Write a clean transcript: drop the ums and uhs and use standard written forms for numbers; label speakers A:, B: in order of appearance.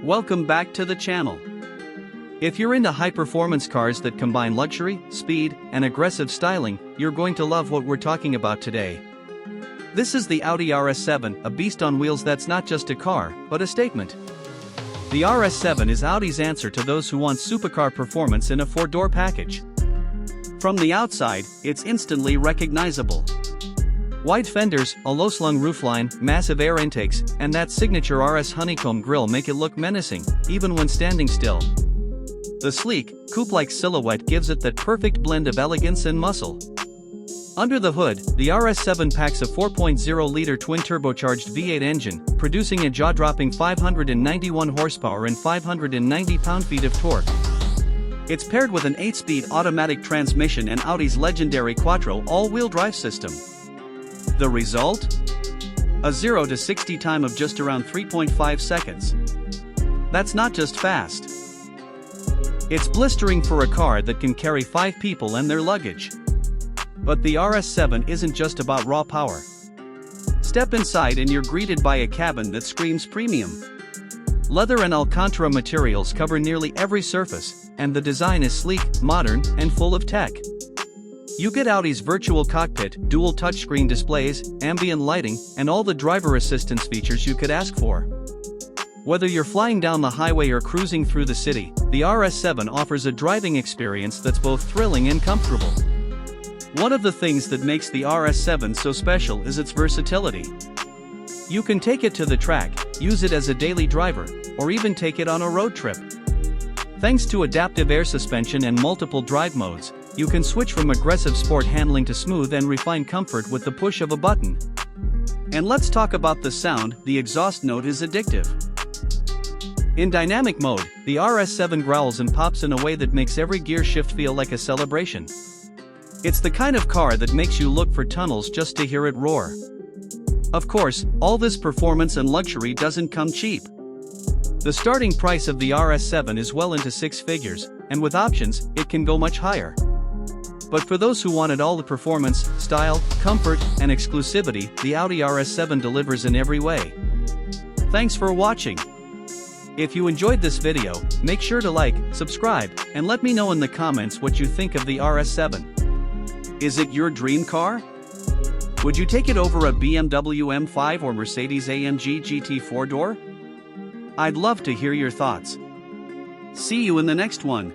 A: Welcome back to the channel. If you're into high-performance cars that combine luxury, speed, and aggressive styling, you're going to love what we're talking about today. This is the Audi RS7, a beast on wheels that's not just a car, but a statement. The RS7 is Audi's answer to those who want supercar performance in a four-door package. From the outside, it's instantly recognizable. Wide fenders, a low-slung roofline, massive air intakes, and that signature RS honeycomb grille make it look menacing, even when standing still. The sleek, coupe-like silhouette gives it that perfect blend of elegance and muscle. Under the hood, the RS7 packs a 4.0-liter twin-turbocharged V8 engine, producing a jaw-dropping 591 horsepower and 590 pound-feet of torque. It's paired with an 8-speed automatic transmission and Audi's legendary Quattro all-wheel drive system. The result? A 0 to 60 time of just around 3.5 seconds. That's not just fast. It's blistering for a car that can carry 5 people and their luggage. But the RS7 isn't just about raw power. Step inside and you're greeted by a cabin that screams premium. Leather and Alcantara materials cover nearly every surface, and the design is sleek, modern, and full of tech. You get Audi's virtual cockpit, dual touchscreen displays, ambient lighting, and all the driver assistance features you could ask for. Whether you're flying down the highway or cruising through the city, the RS7 offers a driving experience that's both thrilling and comfortable. One of the things that makes the RS7 so special is its versatility. You can take it to the track, use it as a daily driver, or even take it on a road trip. Thanks to adaptive air suspension and multiple drive modes, you can switch from aggressive sport handling to smooth and refined comfort with the push of a button. And let's talk about the sound. The exhaust note is addictive. In dynamic mode, the RS7 growls and pops in a way that makes every gear shift feel like a celebration. It's the kind of car that makes you look for tunnels just to hear it roar. Of course, all this performance and luxury doesn't come cheap. The starting price of the RS7 is well into 6 figures, and with options, it can go much higher. But for those who wanted all the performance, style, comfort, and exclusivity, the Audi RS7 delivers in every way. Thanks for watching. If you enjoyed this video, make sure to like, subscribe, and let me know in the comments what you think of the RS7. Is it your dream car? Would you take it over a BMW M5 or Mercedes-AMG GT 4-door? I'd love to hear your thoughts. See you in the next one.